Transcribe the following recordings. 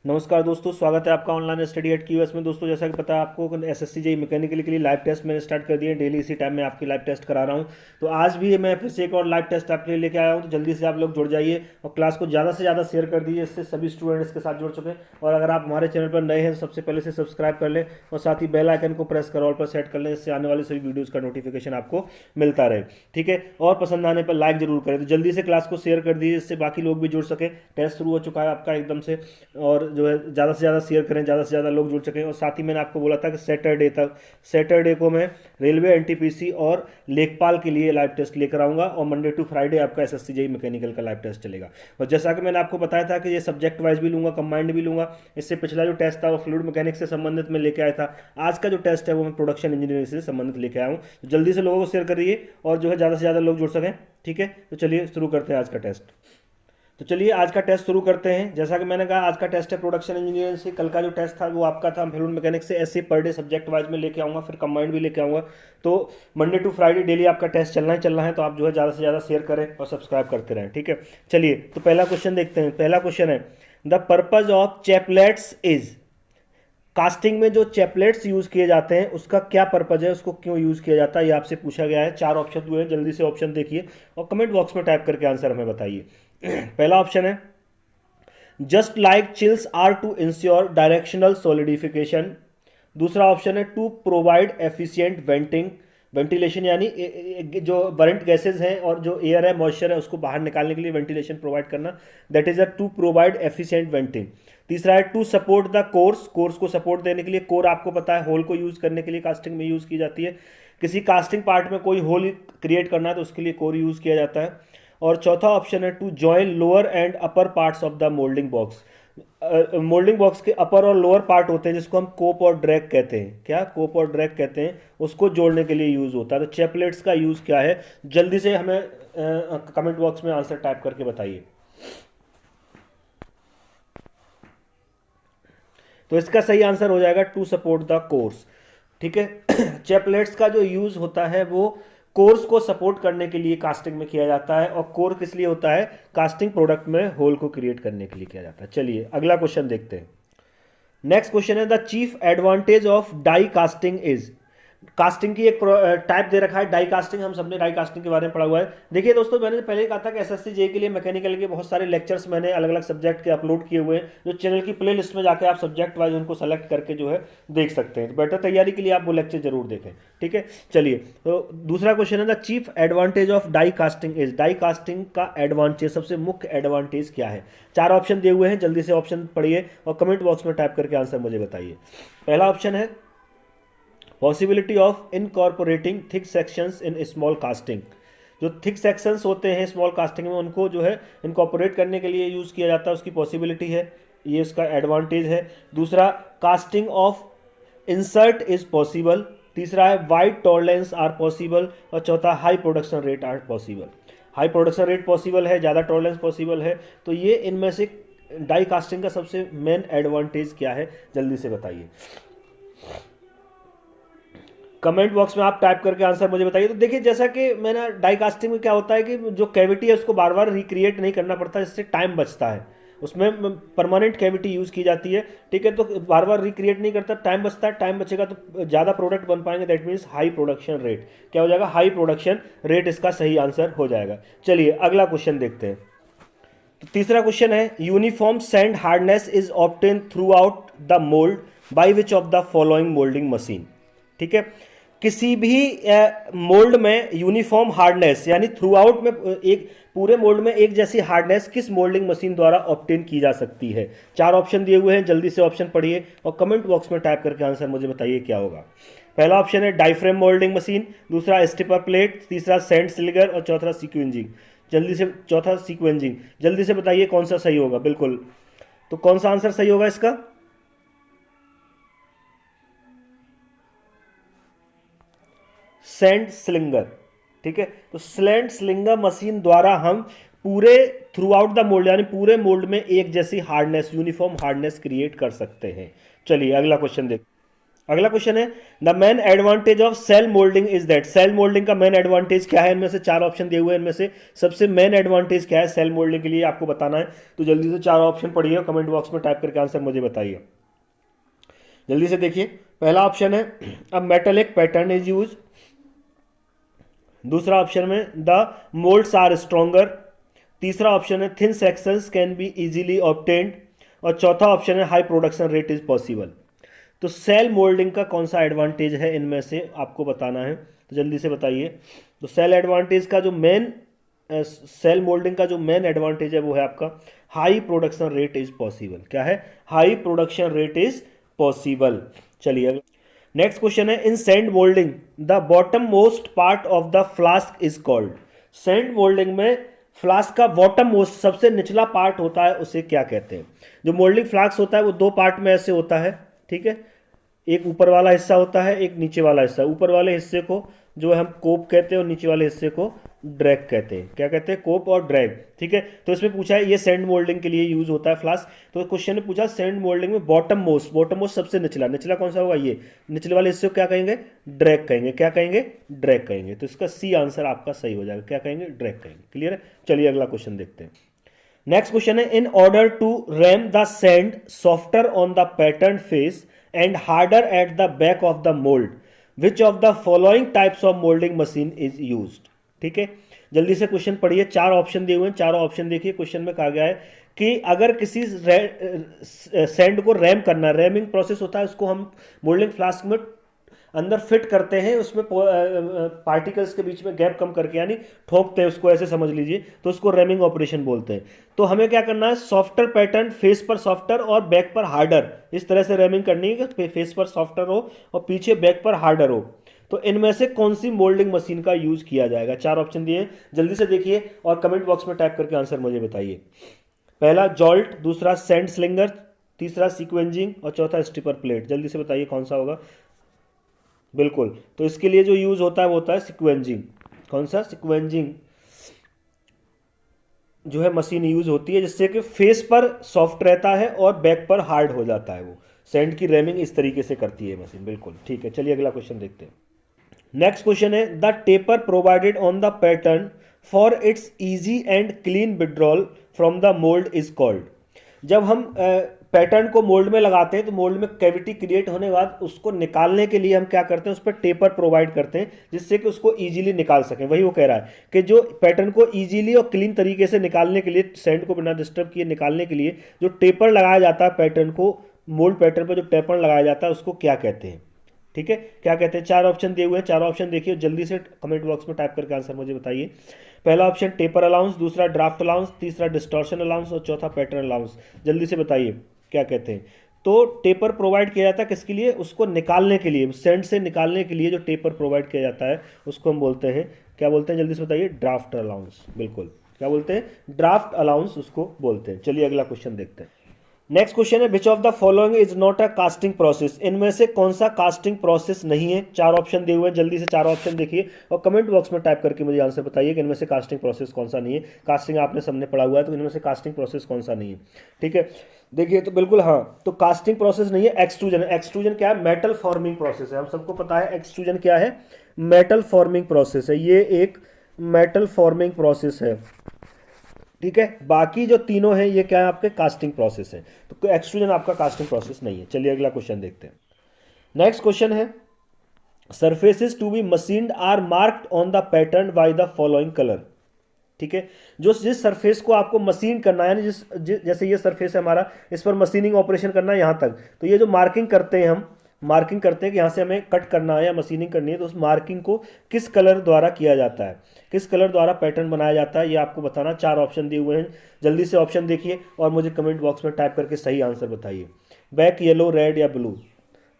नमस्कार दोस्तों, स्वागत है आपका ऑनलाइन स्टडी एट क्यूएस में। दोस्तों, जैसा कि पता है आपको, एसएससी जेईई मैकेनिकल के लिए लाइव टेस्ट मैंने स्टार्ट कर दिए। डेली इसी टाइम में आपकी लाइव टेस्ट करा रहा हूं। तो आज भी मैं फिर से एक और लाइव टेस्ट आपके लिए लेके आया हूं। तो जल्दी से आप लोग जुड़ जाइए और क्लास को ज़्यादा से ज़्यादा शेयर कर दीजिए, इससे सभी स्टूडेंट्स के साथ जुड़ सकें। और अगर आप हमारे चैनल पर नए हैं तो सबसे पहले से सब्सक्राइब कर लें और साथ ही बेल आइकन को प्रेस कर ऑल पर सेट कर लें, इससे आने वाली सभी वीडियोज़ का नोटिफिकेशन आपको मिलता रहे। ठीक है, और पसंद आने पर लाइक जरूर करें। तो जल्दी से क्लास को शेयर कर दीजिए, इससे बाकी लोग भी जुड़ सकें। टेस्ट शुरू हो चुका है आपका एकदम से, और जो है ज़्यादा से ज़्यादा शेयर करें, ज़्यादा से ज़्यादा लोग जुड़ सकें। और साथ ही मैंने आपको बोला था कि सैटरडे को मैं रेलवे एनटीपीसी और लेखपाल के लिए लाइव टेस्ट लेकर आऊँगा, और मंडे टू फ्राइडे आपका एसएससी जेईई मैकेनिकल का लाइव टेस्ट चलेगा। और जैसा कि मैंने आपको बताया था कि ये सब्जेक्ट वाइज भी लूँगा, कंबाइंड भी लूँगा। इससे पिछला जो टेस्ट था वो फ्लूइड मैकेनिक्स से संबंधित मैं लेके आया था। आज का जो टेस्ट है वो मैं प्रोडक्शन इंजीनियरिंग से संबंधित लेके आया हूँ। तो जल्दी से लोगों को शेयर करिए और जो है ज़्यादा से ज़्यादा लोग जुड़ सकें। ठीक है, तो चलिए शुरू करते हैं आज का टेस्ट। तो चलिए आज का टेस्ट शुरू करते हैं। जैसा कि मैंने कहा, आज का टेस्ट है प्रोडक्शन इंजीनियरिंग से। कल का जो टेस्ट था वो आपका था फ्लूइड मैकेनिक्स से। ऐसे पर डे सब्जेक्ट वाइज में लेके आऊँगा, फिर कंबाइंड भी लेके आऊँगा। तो मंडे टू फ्राइडे डेली आपका टेस्ट चलना है। तो आप जो है ज़्यादा से ज़्यादा शेयर करें और सब्सक्राइब करते रहें। ठीक है, चलिए तो पहला क्वेश्चन देखते हैं। पहला क्वेश्चन है, the purpose of chaplets is. Casting में जो चैपलेट्स यूज किए जाते हैं उसका क्या पर्पज है, उसको क्यों यूज किया जाता है, ये आपसे पूछा गया है। 4 ऑप्शन हुए हैं, जल्दी से ऑप्शन देखिए और कमेंट बॉक्स में टाइप करके आंसर हमें बताइए। पहला ऑप्शन है, just like chills are to ensure directional solidification. दूसरा ऑप्शन है, टू प्रोवाइड एफिशिएंट वेंटिलेशन, यानी जो बरंट गैसेज हैं और जो एयर है, मॉइस्चर है, उसको बाहर निकालने के लिए वेंटिलेशन प्रोवाइड करना, that is a to provide efficient venting. तीसरा है, टू सपोर्ट द कोर्स को सपोर्ट देने के लिए। कोर आपको पता है होल को यूज करने के लिए कास्टिंग में यूज की जाती है। किसी कास्टिंग पार्ट में कोई होल क्रिएट करना है तो उसके लिए कोर यूज किया जाता है। और चौथा ऑप्शन है, to join lower and upper parts of the moulding box. Moulding box के अपर और लोअर पार्ट होते हैं जिसको हम कोप और ड्रैग कहते हैं। क्या कोप और ड्रैग कहते हैं, उसको जोड़ने के लिए यूज होता है। तो चैपलेट्स का यूज क्या है, जल्दी से हमें कमेंट बॉक्स में आंसर टाइप करके बताइए। तो इसका सही आंसर हो जाएगा टू सपोर्ट द कोर्स। ठीक है, चैपलेट्स का जो यूज होता है वो कोर्स को सपोर्ट करने के लिए कास्टिंग में किया जाता है। और कोर किस लिए होता है, कास्टिंग प्रोडक्ट में होल को क्रिएट करने के लिए किया जाता है। चलिए अगला क्वेश्चन देखते हैं। नेक्स्ट क्वेश्चन है, the chief advantage of die casting is. Casting की एक टाइप दे रखा है, डाई कास्टिंग। हम सबने डाई कास्टिंग के बारे में पढ़ा हुआ है। देखिए दोस्तों, मैंने पहले ही कहा था कि एसएससी जेईई के लिए मैकेनिकल के बहुत सारे लेक्चर्स मैंने अलग अलग सब्जेक्ट के अपलोड किए हुए हैं, जो चैनल की प्ले लिस्ट में जाकर आप सब्जेक्ट वाइज उनको सेलेक्ट करके जो है देख सकते हैं। तो बेटर तैयारी के लिए आप वो लेक्चर जरूर देखें। ठीक है, चलिए तो दूसरा क्वेश्चन है, the chief advantage of die casting is. Die casting का एडवांटेज, सबसे मुख्य एडवांटेज क्या है। 4 ऑप्शन दिए हुए हैं, जल्दी से ऑप्शन पढ़िए और कमेंट बॉक्स में टाइप करके आंसर मुझे बताइए। पहला ऑप्शन है, possibility of incorporating thick sections in small casting. जो थिक सेक्शंस होते हैं स्मॉल कास्टिंग में, उनको जो है इनकॉर्पोरेट करने के लिए यूज़ किया जाता है, उसकी पॉसिबिलिटी है, ये इसका एडवांटेज है। दूसरा, casting of insert is possible. तीसरा है, वाइड टॉलरेंस आर पॉसिबल। और चौथा, high production rate are possible. High production rate possible है, ज़्यादा टॉलरेंस पॉसिबल है। तो ये इनमें से डाई कास्टिंग का सबसे मेन एडवांटेज क्या है, जल्दी से बताइए। कमेंट बॉक्स में आप टाइप करके आंसर मुझे बताइए। तो देखिए, जैसा कि मैंने डाई कास्टिंग में क्या होता है कि जो कैविटी है उसको बार बार रिक्रिएट नहीं करना पड़ता, जिससे टाइम बचता है। उसमें परमानेंट कैविटी यूज़ की जाती है। ठीक है, तो बार बार रिक्रिएट नहीं करता, टाइम बचता है। टाइम बचेगा तो ज़्यादा प्रोडक्ट बन पाएंगे, that means high production rate. क्या हो जाएगा, हाई प्रोडक्शन रेट इसका सही आंसर हो जाएगा। चलिए अगला क्वेश्चन देखते हैं। तो तीसरा क्वेश्चन है, uniform sand hardness is obtain through out the mould by which of the following moulding machine. ठीक है, किसी भी मोल्ड में यूनिफॉर्म हार्डनेस यानी थ्रू आउट में एक पूरे मोल्ड में एक जैसी हार्डनेस किस मोल्डिंग मशीन द्वारा ऑब्टेन की जा सकती है। 4 ऑप्शन दिए हुए हैं, जल्दी से ऑप्शन पढ़िए और कमेंट बॉक्स में टाइप करके आंसर मुझे बताइए क्या होगा। पहला ऑप्शन है, डाइफ्रेम मोल्डिंग मशीन। दूसरा, स्टिपर प्लेट। तीसरा, सैंड स्लिगर। और चौथा, सीक्वेंजिंग। जल्दी से, चौथा सीक्वेंजिंग। जल्दी से बताइए कौन सा सही होगा। बिल्कुल, तो कौन सा आंसर सही होगा इसका, सैंड स्लिंगर। ठीक है, तो सैंड स्लिंगर मशीन द्वारा हम पूरे थ्रू आउट द मोल्ड यानी पूरे मोल्ड में एक जैसी हार्डनेस, यूनिफॉर्म हार्डनेस क्रिएट कर सकते हैं। चलिए अगला क्वेश्चन देख। अगला क्वेश्चन है the main advantage of shell moulding is that, shell moulding का मेन एडवांटेज क्या है? इनमें से चार ऑप्शन दिए हुए हैं, इनमें से सबसे मेन एडवांटेज क्या है सेल मोल्डिंग के लिए आपको बताना है। तो जल्दी से चार ऑप्शन पढ़िए, कमेंट बॉक्स में टाइप करके आंसर मुझे बताइए। जल्दी से देखिए, पहला ऑप्शन है a metallic pattern is use, दूसरा ऑप्शन में द मोल्ड्स आर स्ट्रॉन्गर, तीसरा ऑप्शन है thin sections can be easily obtained, और चौथा ऑप्शन है high production rate is possible. तो सेल मोल्डिंग का कौन सा एडवांटेज है इनमें से आपको बताना है, तो जल्दी से बताइए। तो सेल एडवांटेज का जो मेन सेल मोल्डिंग का जो मेन एडवांटेज है वो है आपका high production rate is possible. क्या है? High production rate is possible. चलिए नेक्स्ट क्वेश्चन है in sand moulding the bottom most part of the flask is called. Sand moulding में फ्लास्क का बॉटम मोस्ट सबसे निचला पार्ट होता है उसे क्या कहते हैं? जो मोल्डिंग फ्लास्क होता है वो दो पार्ट में ऐसे होता है, ठीक है, एक ऊपर वाला हिस्सा होता है, एक नीचे वाला हिस्सा। ऊपर वाले हिस्से को जो हम कोप कहते हैं और नीचे वाले हिस्से को ड्रैग कहते हैं। क्या कहते हैं? कोप और ड्रैग, ठीक है। तो इसमें पूछा है ये सैंड मोल्डिंग के लिए यूज होता है फ्लास्क। तो क्वेश्चन ने पूछा सैंड मोल्डिंग में बॉटम मोस्ट, बॉटम मोस्ट सबसे निचला, निचला कौन सा होगा? ये निचले वाले हिस्से को क्या कहेंगे? ड्रैग कहेंगे। क्या कहेंगे? ड्रैग कहेंगे। तो इसका सी आंसर आपका सही हो जाएगा। क्या कहेंगे? ड्रैग कहेंगे। क्लियर है? चलिए अगला क्वेश्चन देखते हैं। नेक्स्ट क्वेश्चन है in order to ram the sand softer on the pattern face and harder at the back of the mould which of the following types of moulding machine is used. ठीक है, जल्दी से question पढ़िए। चार option दिए हुए हैं, चारों ऑप्शन देखिए। क्वेश्चन में कहा गया है कि अगर किसी सैंड को रैम करना, रैमिंग प्रोसेस होता है, उसको हम मोल्डिंग फ्लास्क में अंदर फिट करते हैं, उसमें पार्टिकल्स के बीच में गैप कम करके, यानी ठोकते हैं उसको, ऐसे समझ लीजिए, तो उसको रैमिंग ऑपरेशन बोलते हैं। तो हमें क्या करना है? सॉफ्टर पैटर्न, फेस पर सॉफ्टर और बैक पर हार्डर, इस तरह से रैमिंग करनी है कि फेस पर सॉफ्टर हो और पीछे बैक पर हार्डर हो। तो इनमें से कौन सी मोल्डिंग मशीन का यूज किया जाएगा? चार ऑप्शन दिए, जल्दी से देखिए और कमेंट बॉक्स में टाइप करके आंसर मुझे बताइए। पहला जॉल्ट, दूसरा सैंड स्लिंगर, तीसरा सीक्वेंजिंग और चौथा स्टिपर प्लेट। जल्दी से बताइए कौन सा होगा। बिल्कुल, तो इसके लिए जो यूज होता है वो होता है सिक्वेंजिंग। कौन सा? सिक्वेंजिंग जो है मशीन यूज होती है, जिससे कि फेस पर सॉफ्ट रहता है और बैक पर हार्ड हो जाता है। वो सैंड की रैमिंग इस तरीके से करती है मशीन। बिल्कुल ठीक है, चलिए अगला क्वेश्चन देखते हैं। नेक्स्ट क्वेश्चन है the taper provided on the pattern for its easy and clean withdrawal from the mould is called. जब हम पैटर्न को मोल्ड में लगाते हैं तो मोल्ड में कैविटी क्रिएट होने के बाद उसको निकालने के लिए हम क्या करते हैं? उस पर टेपर प्रोवाइड करते हैं, जिससे कि उसको इजीली निकाल सकें। वही वो कह रहा है कि जो पैटर्न को इजीली और क्लीन तरीके से निकालने के लिए, सैंड को बिना डिस्टर्ब किए निकालने के लिए जो टेपर लगाया जाता है पैटर्न को, मोल्ड पैटर्न पर जो टेपर लगाया जाता है उसको क्या कहते हैं? ठीक है, क्या कहते हैं? चार ऑप्शन दिए हुए हैं, चार ऑप्शन देखिए, जल्दी से कमेंट बॉक्स में टाइप करके आंसर मुझे बताइए। पहला ऑप्शन टेपर अलाउंस, दूसरा ड्राफ्ट अलाउंस, तीसरा डिस्टॉर्शन अलाउंस और चौथा पैटर्न अलाउंस। जल्दी से बताइए क्या कहते हैं। तो टेपर प्रोवाइड किया जाता है किसके लिए? उसको निकालने के लिए, सैंड से निकालने के लिए जो टेपर प्रोवाइड किया जाता है उसको हम बोलते हैं, क्या बोलते हैं? जल्दी से बताइए। Draft allowance. बिल्कुल, क्या बोलते हैं? ड्राफ्ट अलाउंस उसको बोलते हैं। चलिए अगला क्वेश्चन देखते हैं। नेक्स्ट क्वेश्चन है विच of the following is not a casting process. इनमें से कौन सा कास्टिंग प्रोसेस नहीं है? चार ऑप्शन दिए हुए हैं, जल्दी से चार ऑप्शन देखिए और कमेंट बॉक्स में टाइप करके मुझे आंसर बताइए कि इनमें से कास्टिंग प्रोसेस कौन सा नहीं है। कास्टिंग आपने सबने पढ़ा हुआ है, तो इनमें से कास्टिंग प्रोसेस कौन सा नहीं है? ठीक है, देखिए, तो बिल्कुल हाँ, तो कास्टिंग प्रोसेस नहीं है, एक्सट्रूजन। एक्सट्रूजन क्या है? मेटल फॉर्मिंग प्रोसेस है। हम सबको पता है एक्सट्रूजन क्या है, मेटल फॉर्मिंग प्रोसेस है। ये एक मेटल फॉर्मिंग प्रोसेस है, ठीक है। बाकी जो तीनों हैं ये क्या है? आपके कास्टिंग प्रोसेस है। तो एक्सट्रूजन आपका कास्टिंग प्रोसेस नहीं है। चलिए अगला क्वेश्चन देखते हैं। नेक्स्ट क्वेश्चन है surfaces to be machined are marked on the pattern by the following colour. ठीक है, जो जिस सरफेस को आपको मशीन करना है, यानी जैसे ये सरफेस है हमारा, इस पर मशीनिंग ऑपरेशन करना है यहाँ तक, तो ये जो मार्किंग करते हैं हम, मार्किंग करते हैं कि यहाँ से हमें कट करना है या मशीनिंग करनी है, तो उस मार्किंग को किस कलर द्वारा किया जाता है, किस कलर द्वारा पैटर्न बनाया जाता है, ये आपको बताना। चार ऑप्शन दिए हुए हैं, जल्दी से ऑप्शन देखिए और मुझे कमेंट बॉक्स में टाइप करके सही आंसर बताइए। बैक, येलो, रेड या ब्लू।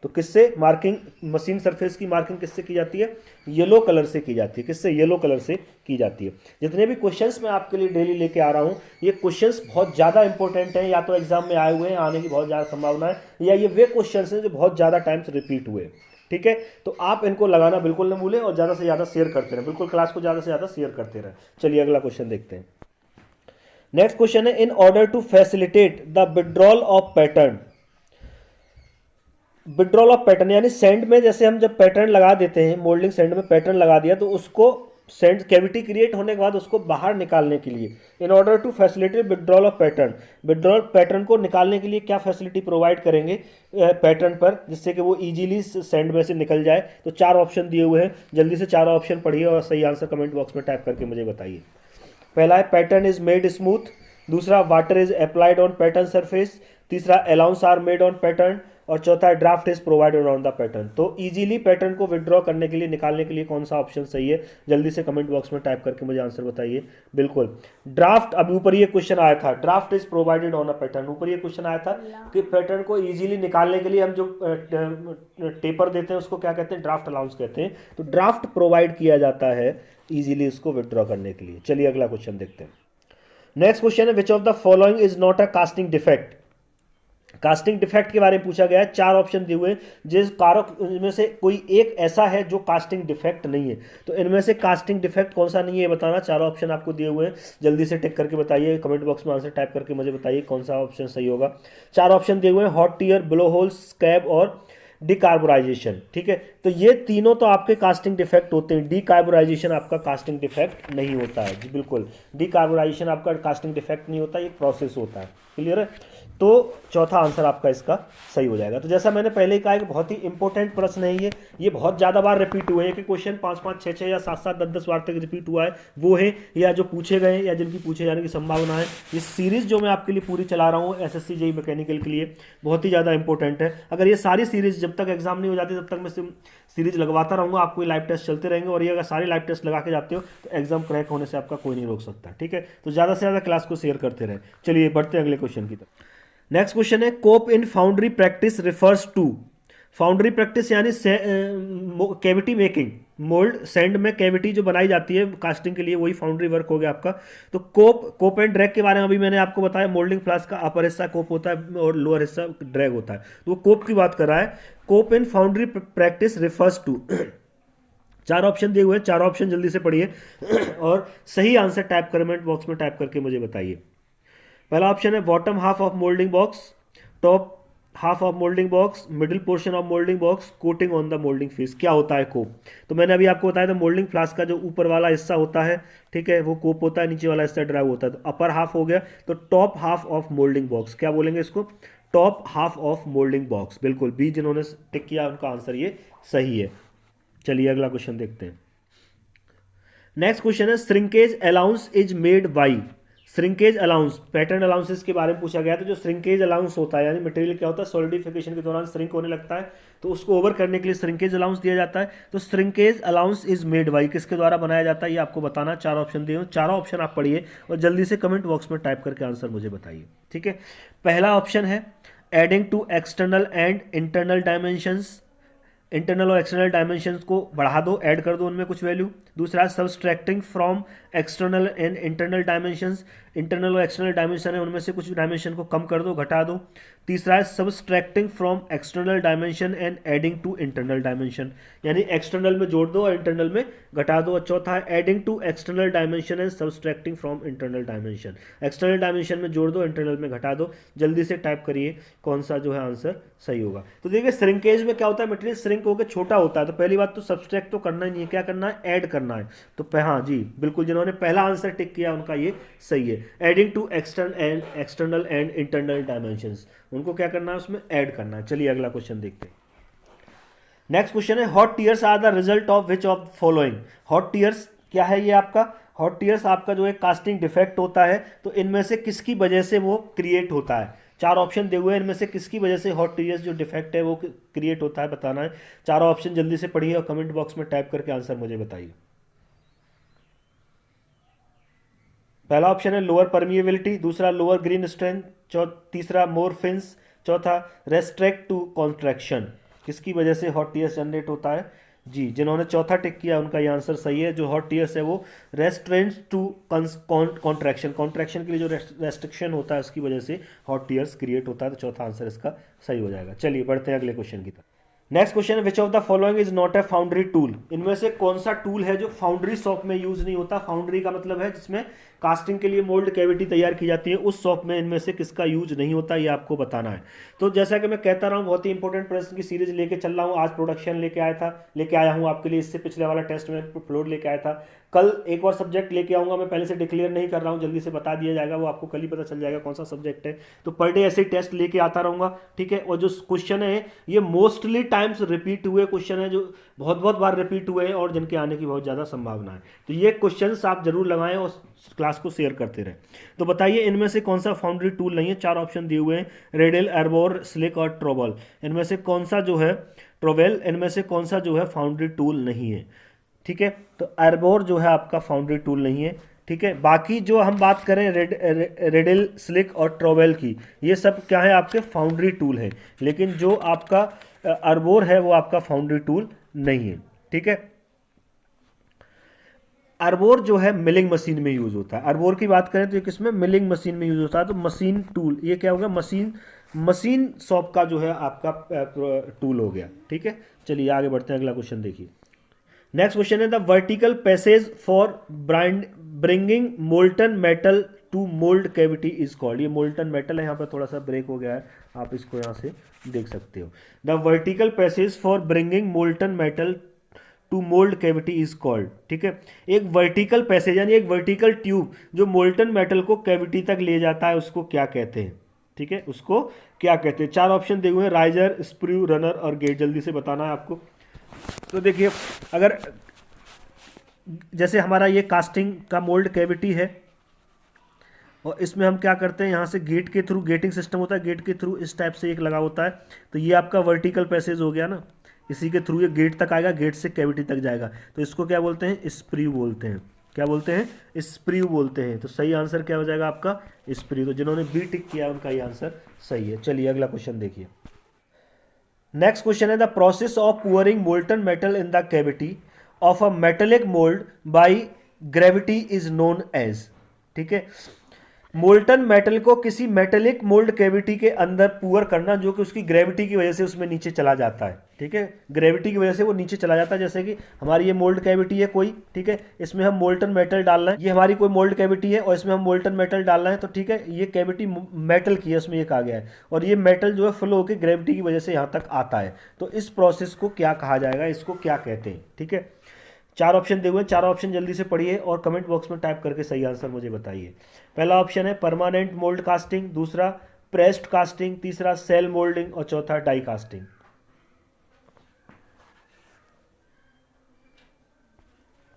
तो किससे मार्किंग, मशीन सरफेस की मार्किंग किससे की जाती है? येलो कलर से की जाती है। किससे? येलो कलर से की जाती है। जितने भी क्वेश्चंस मैं आपके लिए डेली लेके आ रहा हूँ, ये क्वेश्चंस बहुत ज़्यादा इंपॉर्टेंट हैं, या तो एग्जाम में आए हुए हैं, आने की बहुत ज़्यादा संभावना है, या ये वे क्वेश्चंस हैं जो बहुत ज़्यादा टाइम्स रिपीट हुए। ठीक है, तो आप इनको लगाना बिल्कुल न भूलें और ज़्यादा से ज़्यादा शेयर करते रहें। बिल्कुल क्लास को ज़्यादा से ज़्यादा शेयर करते रहें। चलिए अगला क्वेश्चन देखते हैं। नेक्स्ट क्वेश्चन है in order to facilitate the withdrawal of pattern withdrawal of pattern यानी सेंड में जैसे हम जब पैटर्न लगा देते हैं, मोल्डिंग सेंड में पैटर्न लगा दिया तो उसको सेंड कैविटी क्रिएट होने के बाद उसको बाहर निकालने के लिए, in order to facilitate withdrawal of pattern, withdrawal pattern को निकालने के लिए क्या फैसिलिटी प्रोवाइड करेंगे पैटर्न पर, जिससे कि वो इजीली सेंड में से निकल जाए। तो 4 ऑप्शन दिए हुए हैं, जल्दी से 4 ऑप्शन पढ़िए और सही आंसर कमेंट बॉक्स में टाइप करके मुझे बताइए। पहला है पैटर्न इज मेड स्मूथ, दूसरा water is applied on pattern surface, तीसरा allowance are made on pattern, और चौथा है draft is provided on the pattern. तो इजीली पैटर्न को विड्रॉ करने के लिए, निकालने के लिए कौन सा ऑप्शन सही है, जल्दी से कमेंट बॉक्स में टाइप करके मुझे आंसर बताइए। बिल्कुल ड्राफ्ट, अभी ऊपर ये क्वेश्चन आया था, draft is provided on a pattern, ऊपर ये क्वेश्चन आया था कि पैटर्न को इजीली निकालने के लिए हम जो टेपर देते हैं उसको क्या कहते हैं, ड्राफ्ट अलाउंस कहते हैं। तो ड्राफ्ट प्रोवाइड किया जाता है इजीली इसको विड्रॉ करने के लिए। चलिए अगला क्वेश्चन देखते हैं। नेक्स्ट क्वेश्चन है विच of the following is not a casting defect. Casting defect के बारे में पूछा गया है, 4 ऑप्शन दिए हुए हैं, जिस कारक इनमें से कोई एक ऐसा है जो कास्टिंग डिफेक्ट नहीं है। तो इनमें से कास्टिंग डिफेक्ट कौन सा नहीं है बताना। 4 ऑप्शन आपको दिए हुए हैं, जल्दी से टिक करके बताइए, कमेंट बॉक्स में आंसर टाइप करके मुझे बताइए कौन सा ऑप्शन सही होगा। 4 ऑप्शन दिए हुए हैं, hot tear, blow hole, scab और डिकार्बोराइजेशन। ठीक है, तो ये तीनों तो आपके कास्टिंग डिफेक्ट होते हैं, डिकार्बोराइजेशन आपका कास्टिंग डिफेक्ट नहीं होता है। जी बिल्कुल, डिकार्बोराइजेशन आपका कास्टिंग डिफेक्ट नहीं होता, एक प्रोसेस होता है। क्लियर है, तो चौथा आंसर आपका इसका सही हो जाएगा। तो जैसा मैंने पहले ही कहा कि बहुत ही इंपॉर्टेंट प्रश्न है ये बहुत ज़्यादा बार रिपीट हुए हैं कि क्वेश्चन 5-5, 6-6 या 7-7, 10-10 बार तक रिपीट हुआ है, वो है या जो पूछे गए या जिनकी पूछे जाने की संभावना है। ये सीरीज़ जो मैं आपके लिए पूरी चला रहा हूँ एसएससी जेईई मैकेनिकल के लिए बहुत ही ज़्यादा इंपॉर्टेंट है। अगर ये सारी सीरीज़ जब तक एग्जाम नहीं हो जाती तब तक मैं सीरीज लगवाता रहूँगा, आपको लाइव टेस्ट चलते रहेंगे, और ये अगर सारे लाइव टेस्ट लगा के जाते हो तो एग्जाम क्रैक होने से आपका कोई नहीं रोक सकता। ठीक है, तो ज़्यादा से ज़्यादा क्लास को शेयर करते रहें। चलिए बढ़ते हैं अगले क्वेश्चन की तरफ। नेक्स्ट क्वेश्चन है cope in foundry practice refers to. Foundry practice यानी कैविटी मेकिंग, मोल्ड सैंड में कैविटी जो बनाई जाती है कास्टिंग के लिए, वही फाउंड्री वर्क हो गया आपका। तो कोप एंड ड्रैग के बारे में अभी मैंने आपको बताया, मोल्डिंग फ्लास्क का अपर हिस्सा कोप होता है और लोअर हिस्सा ड्रैग होता है, तो वो कोप की बात कर रहा है। Cope in foundry practice refers to. 4 option दिए हुए हैं, 4 ऑप्शन जल्दी से पढ़िए और सही आंसर टाइप कमेंट बॉक्स में टाइप करके मुझे बताइए। पहला ऑप्शन है bottom half of moulding box, top half of moulding box, middle portion of moulding box, coating on the moulding face. क्या होता है कोप? तो मैंने अभी आपको बताया था मोल्डिंग फ्लास्क का जो ऊपर वाला हिस्सा होता है, ठीक है, वो कोप होता है, नीचे वाला हिस्सा ड्राइव होता है। तो अपर हाफ हो गया, तो top half of moulding box, क्या बोलेंगे इसको? Top half of moulding box. बिल्कुल, बी जिन्होंने टिक किया उनका आंसर ये सही है। चलिए अगला क्वेश्चन देखते हैं। नेक्स्ट क्वेश्चन है shrinkage allowance is made by. Shrinkage allowance, pattern allowances के बारे में पूछा गया था। जो श्रिंकेज अलाउंस होता है, यानी मटेरियल क्या होता है, सॉलिडिफिकेशन के दौरान श्रिंक होने लगता है, तो उसको ओवर करने के लिए श्रिंकेज अलाउंस दिया जाता है। तो shrinkage allowance is made by किसके द्वारा बनाया जाता है, ये आपको बताना। 4 ऑप्शन दिए, चारों ऑप्शन आप पढ़िए और जल्दी से कमेंट बॉक्स में टाइप करके आंसर मुझे बताइए। ठीक है, पहला ऑप्शन है adding to external and internal dimensions, internal और एक्सटर्नल डायमेंशंस को बढ़ा दो, ऐड कर दो उनमें कुछ वैल्यू। दूसरा subtracting from external and internal dimensions, internal और एक्सटर्नल डायमेंशन है उनमें से कुछ डायमेंशन को कम कर दो, घटा दो। तीसरा है subtracting from external dimension and adding to internal dimension, यानी एक्सटर्नल में जोड़ दो और इंटरनल में घटा दो। और चौथा है adding to external dimension and subtracting from internal dimension, external dimension में जोड़ दो, इंटरनल में घटा दो। जल्दी से टाइप करिए कौन सा जो है आंसर सही होगा। तो देखिए श्रिंकेज में क्या होता है, मटेरियल श्रिंक होकर छोटा होता है, तो पहली बात तो सब्सट्रैक्ट तो करना ही नहीं है, क्या करना है, ऐड करना है। तो हाँ जी बिल्कुल, जिन्होंने पहला आंसर टिक किया उनका ये सही है। Adding to external and internal dimensions, उनको क्या करना है, उसमें ऐड करना है। चलिए अगला क्वेश्चन देखते हैं। नेक्स्ट क्वेश्चन है hot tears are the result of which of following. Hot tears क्या है, ये आपका हॉट टीयर्स आपका जो है कास्टिंग डिफेक्ट होता है, तो इनमें से किसकी वजह से वो क्रिएट होता है। 4 ऑप्शन दिए हुए हैं, इनमें से किसकी वजह से हॉट टीयर्स जो डिफेक्ट है वो क्रिएट होता है, बताना है। 4 ऑप्शन जल्दी से पढ़िए और कमेंट बॉक्स में टाइप करके आंसर मुझे बताइए। पहला ऑप्शन है लोअर परमिएबिलिटी, दूसरा लोअर ग्रीन स्ट्रेंथ, तीसरा मोर फिन्स, चौथा रेस्ट्रिक्ट टू कॉन्ट्रैक्शन। किसकी वजह से हॉट टीयर्स जनरेट होता है? जी, जिन्होंने चौथा टिक किया उनका ये आंसर सही है। जो हॉट टीयर्स है वो रेस्ट्रेंट टू कॉन्ट्रैक्शन, कॉन्ट्रैक्शन के लिए जो रेस्ट्रिक्शन होता है उसकी वजह से हॉट टीयर्स क्रिएट होता है। तो चौथा आंसर इसका सही हो जाएगा। चलिए बढ़ते हैं अगले क्वेश्चन की तरफ। नेक्स्ट क्वेश्चन है विच of the following is not a foundry tool. इनमें से कौन सा टूल है जो फाउंड्री शॉप में यूज नहीं होता। फाउंड्री का मतलब है जिसमें कास्टिंग के लिए मोल्ड कैविटी तैयार की जाती है, उस शॉप में इनमें से किसका यूज नहीं होता, ये आपको बताना है। तो जैसा कि मैं कहता रहा हूँ, बहुत ही इंपॉर्टेंट प्रश्न की सीरीज लेके चल रहा हूँ। आज प्रोडक्शन लेके आया हूँ आपके लिए। इससे पिछले वाला टेस्ट में फ्लोट लेके आया था। कल एक और सब्जेक्ट लेके आऊँगा, मैं पहले से डिक्लेयर नहीं कर रहा हूँ, जल्दी से बता दिया जाएगा, वो आपको कल ही पता चल जाएगा कौन सा सब्जेक्ट है। तो पर डे ऐसे टेस्ट लेके आता रहूँगा, ठीक है। और जो क्वेश्चन है ये मोस्टली टाइम्स रिपीट हुए क्वेश्चन है, जो बहुत बहुत बार रिपीट हुए हैं और जिनके आने की बहुत ज़्यादा संभावना है। तो ये क्वेश्चन आप जरूर लगाएं और क्लास को शेयर करते रहें। तो बताइए इनमें से कौन सा फाउंड्री टूल नहीं है। 4 ऑप्शन दिए हुए हैं, रेडल, एर्बोर, स्लिक और ट्रोवेल। इनमें से कौन सा जो है ट्रोवेल, इनमें से कौन सा जो है फाउंड्री टूल नहीं है, ठीक है। तो एर्बोर जो है आपका फाउंड्री टूल नहीं है, ठीक है। बाकी जो हम बात करें रेडल, स्लिक और ट्रोवेल की, ये सब क्या है आपके फाउंड्री टूल है। लेकिन जो आपका एर्बोर है वो आपका फाउंड्री टूल नहीं है, ठीक है। एर्बोर जो है मिलिंग मशीन में यूज होता है। एर्बोर की बात करें तो ये किसमें, मिलिंग मशीन में यूज होता है। तो मशीन टूल, ये क्या होगा, मशीन शॉप का जो है आपका टूल हो गया, ठीक है। चलिए आगे बढ़ते हैं, अगला क्वेश्चन देखिए। नेक्स्ट क्वेश्चन है the vertical passage for bringing molten metal to mould cavity is called. ये मोल्टन मेटल है, यहाँ पर थोड़ा सा ब्रेक हो गया है, आप इसको यहाँ से देख सकते हो। The vertical passage for bringing molten metal to mould cavity is called, ठीक है। एक वर्टिकल पैसेज यानी एक वर्टिकल ट्यूब जो मोल्टन मेटल को कैविटी तक ले जाता है, उसको क्या कहते हैं, ठीक है, उसको क्या कहते हैं। 4 ऑप्शन दिए हुए हैं, राइजर, स्प्रू, रनर और गेट। जल्दी से बताना है आपको। तो देखिए, अगर जैसे हमारा ये कास्टिंग का मोल्ड कैविटी है और इसमें हम क्या करते हैं, यहाँ से गेट के थ्रू, गेटिंग सिस्टम होता है, गेट के थ्रू इस टाइप से एक लगा होता है। तो ये आपका वर्टिकल पैसेज हो गया ना, इसी के थ्रू ये गेट तक आएगा, गेट से कैविटी तक जाएगा। तो इसको क्या बोलते हैं, स्प्रू बोलते हैं। क्या बोलते हैं, स्प्रू बोलते हैं। तो सही आंसर क्या हो जाएगा आपका, स्प्रू। तो जिन्होंने बी टिक किया उनका ये आंसर सही है। चलिए अगला क्वेश्चन देखिए। नेक्स्ट क्वेश्चन है the process of pouring molten metal in the cavity of a metallic mould by gravity is known as, ठीक है। मोल्टन मेटल को किसी मेटेलिक मोल्ड कैविटी के अंदर पुअर करना, जो कि उसकी ग्रेविटी की वजह से उसमें नीचे चला जाता है, ठीक है। ग्रेविटी की वजह से वो नीचे चला जाता है। जैसे कि हमारी ये मोल्ड कैविटी है कोई, ठीक है, इसमें हम मोल्टन मेटल डाल रहे हैं, ये हमारी कोई मोल्ड कैविटी है और इसमें हम मोल्टन मेटल डाल रहे हैं, तो ठीक है, ये कैविटी मेटल की है, उसमें एक आ गया है और ये मेटल जो है फ्लो होकर ग्रेविटी की वजह से यहाँ तक आता है। तो इस प्रोसेस को क्या कहा जाएगा, इसको क्या कहते हैं, ठीक है। 4 ऑप्शन दिए हुए हैं, 4 ऑप्शन जल्दी से पढ़िए और कमेंट बॉक्स में टाइप करके सही आंसर मुझे बताइए। पहला ऑप्शन है परमानेंट मोल्ड कास्टिंग, दूसरा प्रेस्ड कास्टिंग, तीसरा सेल मोल्डिंग और चौथा डाई कास्टिंग।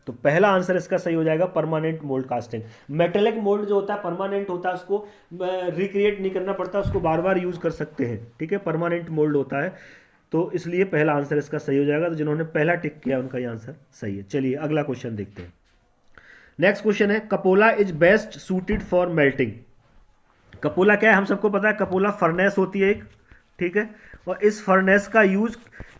तो पहला आंसर इसका सही हो जाएगा permanent mould casting. Metallic mould जो होता है परमानेंट होता है, उसको रिक्रिएट नहीं करना पड़ता, उसको बार बार यूज कर सकते हैं, ठीक है, परमानेंट मोल्ड होता है। तो इसलिए पहला आंसर इसका सही हो जाएगा। तो जिन्होंने पहला टिक किया उनका ये आंसर सही है। चलिए अगला क्वेश्चन देखते हैं। नेक्स्ट क्वेश्चन है cupola is best suited for melting. Cupola क्या है, हम सबको पता है, कपोला फर्नेस होती है एक, ठीक है। और इस फर्नेस का यूज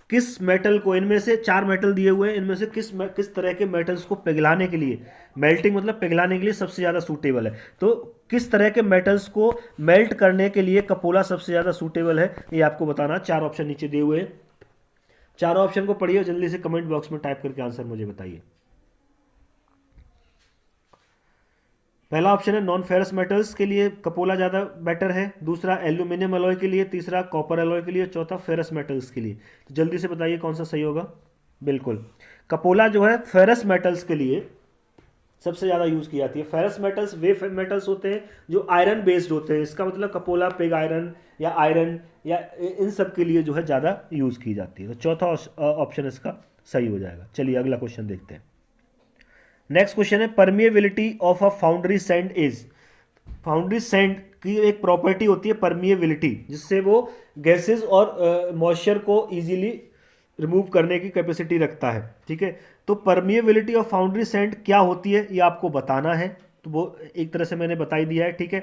किस मेटल को, इनमें से 4 मेटल दिए हुए हैं, इनमें से किस तरह के मेटल्स को पिघलाने के लिए, मेल्टिंग मतलब पिघलाने के लिए सबसे ज़्यादा सूटेबल है। तो किस तरह के मेटल्स को मेल्ट करने के लिए कपोला सबसे ज़्यादा सूटेबल है, ये आपको बताना। 4 ऑप्शन नीचे दिए हुए हैं, 4 ऑप्शन को पढ़िए जल्दी से कमेंट बॉक्स में टाइप करके आंसर मुझे बताइए। पहला ऑप्शन है नॉन फेरस मेटल्स के लिए कपोला ज़्यादा बेटर है, दूसरा एल्यूमिनियम अलॉय के लिए, तीसरा कॉपर अलॉय के लिए, चौथा फेरस मेटल्स के लिए। तो जल्दी से बताइए कौन सा सही होगा। बिल्कुल, कपोला जो है फेरस मेटल्स के लिए सबसे ज़्यादा यूज़ की जाती है। फेरस मेटल्स वे मेटल्स होते हैं जो आयरन बेस्ड होते हैं, इसका मतलब कपोला पिग आयरन या इन सब के लिए जो है ज़्यादा यूज़ की जाती है। तो चौथा ऑप्शन इसका सही हो जाएगा। चलिए अगला क्वेश्चन देखते हैं। नेक्स्ट क्वेश्चन है permeability of a foundry sand is. Foundry sand की एक प्रॉपर्टी होती है परमिएबिलिटी, जिससे वो गैसेस और मॉइस्चर को इजीली रिमूव करने की कैपेसिटी रखता है, ठीक है। तो परमिएबिलिटी ऑफ फाउंड्री सैंड क्या होती है ये आपको बताना है। तो वो एक तरह से मैंने बता ही दिया है, ठीक है।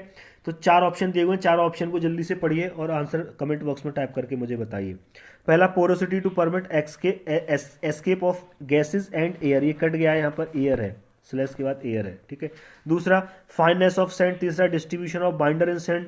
तो 4 ऑप्शन दिए हुए हैं, 4 ऑप्शन को जल्दी से पढ़िए और आंसर कमेंट बॉक्स में टाइप करके मुझे बताइए। पहला porosity to permit escape of gases and air, ये कट गया है, यहाँ पर एयर है, स्लैश के बाद एयर है, ठीक है। दूसरा फाइननेस ऑफ सैंड, तीसरा distribution of binder in sand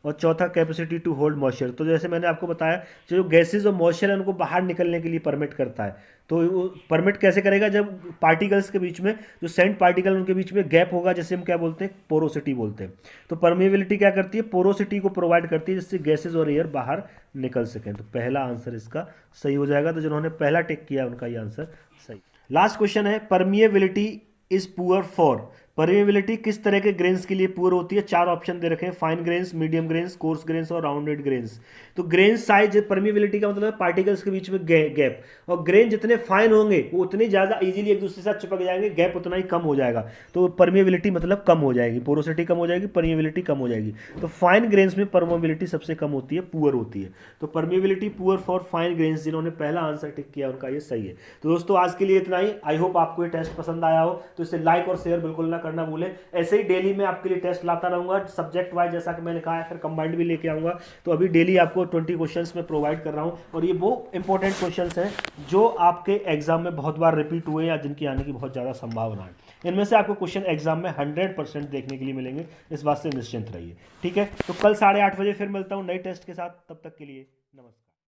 और चौथा कैपेसिटी टू होल्ड मॉइस्चर। तो जैसे मैंने आपको बताया, जो गैसेज और मॉइस्चर है उनको बाहर निकलने के लिए परमिट करता है। तो वो परमिट कैसे करेगा, जब पार्टिकल्स के बीच में, जो सेंट पार्टिकल उनके बीच में गैप होगा, जैसे हम क्या बोलते हैं, पोरोसिटी बोलते हैं। तो परमेबिलिटी क्या करती है, पोरोसिटी को प्रोवाइड करती है, जिससे गैसेज और एयर बाहर निकल सकें। तो पहला आंसर इसका सही हो जाएगा। तो जिन्होंने पहला टिक किया उनका ये आंसर सही। लास्ट क्वेश्चन है, permeability is poor for. Permeability किस तरह के ग्रेन्स के लिए पुअर होती है? चार ऑप्शन दे रखे हैं, fine grains, medium grains, course grains और राउंडेड ग्रेन्स। तो ग्रेन साइज, परमिएबिलिटी का मतलब है पार्टिकल्स के बीच में गैप, और ग्रेन जितने फाइन होंगे वो उतने ज़्यादा इजीली एक दूसरे के साथ चिपक जाएंगे, गैप उतना ही कम हो जाएगा। तो परमिएबिलिटी मतलब कम हो जाएगी, पोरोसिटी कम हो जाएगी, परमिएबिलिटी कम हो जाएगी। तो फाइन ग्रेन्स में परमिएबिलिटी सबसे कम होती है, पुअर होती है। तो permeability poor for fine grains, जिन्होंने पहला आंसर टिक किया उनका ये सही है। तो दोस्तों आज के लिए इतना ही। आई होप आपको ये टेस्ट पसंद आया हो, तो इसे लाइक और शेयर बिल्कुल ना करना भूलें। ऐसे ही डेली मैं आपके लिए टेस्ट लाता रहूंगा, सब्जेक्ट वाइज, जैसा कि मैंने कहा है, फिर कंबाइंड भी लेके आऊंगा। तो अभी डेली आपको 20 क्वेश्चंस में प्रोवाइड कर रहा हूं, और ये वो इंपॉर्टेंट क्वेश्चंस हैं जो आपके एग्जाम में बहुत बार रिपीट हुए या जिनकी आने की बहुत ज़्यादा संभावना है। इनमें से आपको क्वेश्चन एग्जाम में 100% देखने के लिए मिलेंगे, इस बात से निश्चिंत रहिए। ठीक है, तो कल 8:30 बजे फिर मिलता हूँ नए टेस्ट के साथ। तब तक के लिए नमस्कार।